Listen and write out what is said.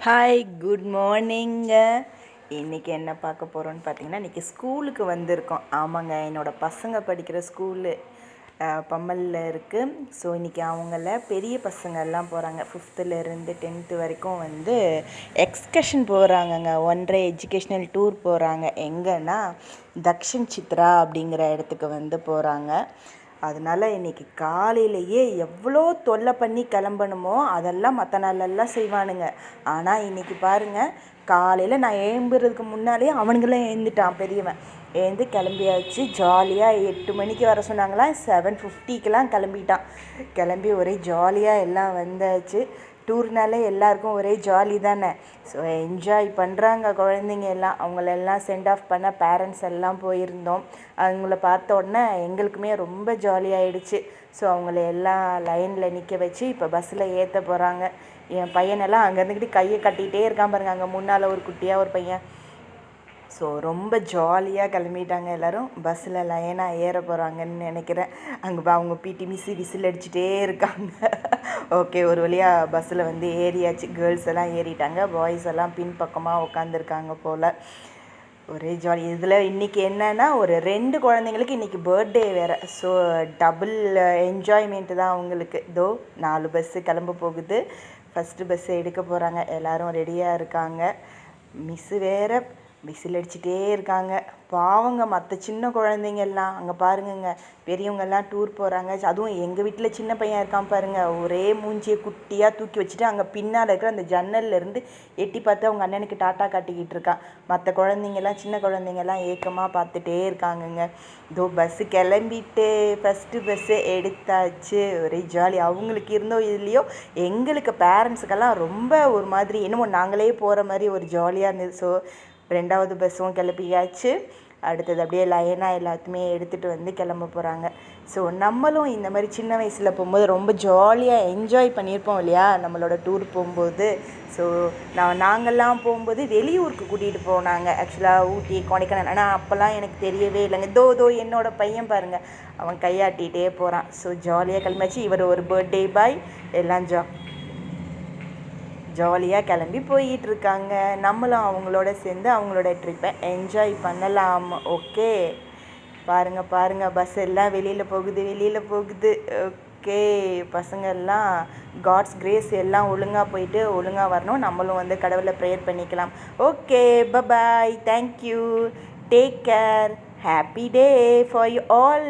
Hi, good மார்னிங்க. இன்றைக்கி என்ன பார்க்க போகிறோன்னு பார்த்தீங்கன்னா, இன்றைக்கி ஸ்கூலுக்கு வந்திருக்கோம். ஆமாங்க, என்னோடய பசங்க படிக்கிற ஸ்கூலு பம்மலில் இருக்குது. ஸோ இன்றைக்கி அவங்கள பெரிய பசங்கள்லாம் போகிறாங்க. 5th-10th வரைக்கும் எக்ஸ்கர்ஷன் போகிறாங்கங்க. 1.5 எஜுகேஷ்னல் டூர் போகிறாங்க. எங்கன்னா தக்ஷன் சித்ரா அப்படிங்கிற இடத்துக்கு போகிறாங்க. அதனால் இன்றைக்கி காலையிலேயே எவ்வளோ தொல்லை பண்ணி கிளம்பணுமோ அதெல்லாம் மற்ற நாளெல்லாம் செய்வானுங்க. ஆனால் இன்றைக்கி பாருங்கள், காலையில் நான் எழும்புறதுக்கு முன்னாலே அவனுங்களாம் எழுந்துட்டான். பெரியவன் எழுந்து கிளம்பியாச்சு. ஜாலியாக 8 மணிக்கு வர சொன்னாங்களா, 7:50க்கெலாம் கிளம்பிட்டான். கிளம்பி ஒரே ஜாலியாக எல்லாம் வந்தாச்சு. டூர்னாலே எல்லாருக்கும் ஒரே ஜாலி தானே. ஸோ என்ஜாய் பண்ணுறாங்க குழந்தைங்க எல்லாம். அவங்களெல்லாம் சென்ட் ஆஃப் பண்ண பேரண்ட்ஸ் எல்லாம் போயிருந்தோம். அவங்கள பார்த்த உடனே எங்களுக்குமே ரொம்ப ஜாலியாகிடுச்சு. ஸோ அவங்கள எல்லாம் லைனில் நிற்க வச்சு இப்போ பஸ்ஸில் ஏற்ற போகிறாங்க. என் பையனெல்லாம் அங்கே இருந்துக்கிட்டு கையை கட்டிகிட்டே இருக்கான் பாருங்க. அங்கே முன்னால் ஒரு குட்டியாக ஒரு பையன். ஸோ ரொம்ப ஜாலியாக கிளம்பிட்டாங்க எல்லோரும். பஸ்ஸில் லைனாக ஏற போகிறாங்கன்னு நினைக்கிறேன். அங்கே அவங்க பிடி மிஸ்ஸு விசில் அடிச்சுட்டே இருக்காங்க. ஓகே, ஒரு வழியாக பஸ்ஸில் ஏறியாச்சு. கேர்ள்ஸ் எல்லாம் ஏறிட்டாங்க. பாய்ஸ் எல்லாம் பின்பக்கமாக உட்காந்துருக்காங்க போல். ஒரே ஜாலி. இதில் இன்றைக்கி என்னென்னா, ஒரு 2 குழந்தைங்களுக்கு இன்றைக்கி பர்த்டே வேறு. ஸோ டபுள் என்ஜாய்மெண்ட்டு தான் அவங்களுக்கு. 4 பஸ்ஸு கிளம்ப போகுது. ஃபஸ்ட்டு பஸ்ஸை எடுக்க போகிறாங்க. எல்லோரும் ரெடியாக இருக்காங்க. மிஸ்ஸு வேறு விசில் அடிச்சுட்டே இருக்காங்க. பாவங்க மற்ற சின்ன குழந்தைங்கள்லாம் அங்கே பாருங்கங்க. பெரியவங்கெல்லாம் டூர் போகிறாங்க. அதுவும் எங்கள் வீட்டில் சின்ன பையன் இருக்கான் பாருங்கள். ஒரே மூஞ்சியை குட்டியாக தூக்கி வச்சுட்டு அங்கே பின்னால் இருக்கிற அந்த ஜன்னல்லேருந்து எட்டி பார்த்து அவங்க அண்ணனுக்கு டாட்டா காட்டிக்கிட்டு இருக்கான். மற்ற குழந்தைங்கள்லாம் சின்ன குழந்தைங்கள்லாம் ஏக்கமாக பார்த்துட்டே இருக்காங்கங்க. பஸ்ஸு கிளம்பிட்டு ஃபஸ்ட்டு பஸ்ஸு எடுத்தாச்சு. ஒரே ஜாலி. அவங்களுக்கு இருந்தோ இல்லையோ, எங்களுக்கு பேரண்ட்ஸுக்கெல்லாம் ரொம்ப ஒரு மாதிரி என்னமோ நாங்களே போகிற மாதிரி ஒரு ஜாலியாக இருந்தது. ஸோ 2வது பஸ்ஸும் கிளப்பியாச்சு. அடுத்தது அப்படியே லைனாக எல்லாத்தையுமே எடுத்துகிட்டு கிளம்ப போகிறாங்க. ஸோ நம்மளும் இந்த மாதிரி சின்ன வயசில் போகும்போது ரொம்ப ஜாலியாக என்ஜாய் பண்ணியிருப்போம் இல்லையா, நம்மளோட டூர் போகும்போது. ஸோ நாங்கள்லாம் போகும்போது வெளியூருக்கு கூட்டிகிட்டு போனாங்க. ஆக்சுவலாக ஊட்டி, கொடைக்கானல். ஆனால் அப்போல்லாம் எனக்கு தெரியவே இல்லைங்க. என்னோடய பையன் பாருங்கள், அவன் கையாட்டிகிட்டே போகிறான். ஸோ ஜாலியாக கிளம்பியாச்சு. இவர் ஒரு பர்த்டே பாய். எல்லாம் ஜாலியாக கிளம்பி போயிட்டுருக்காங்க. நம்மளும் அவங்களோட சேர்ந்து அவங்களோட ட்ரிப்பை என்ஜாய் பண்ணலாம். ஓகே, பாருங்கள் பஸ் எல்லாம் வெளியில் போகுது. ஓகே, பசங்கள்லாம் காட்ஸ் கிரேஸ் எல்லாம் ஒழுங்காக போயிட்டு ஒழுங்காக வரணும். நம்மளும் கடவுளை ப்ரேயர் பண்ணிக்கலாம். Okay, bye bye, thank you, take care, happy day for you all.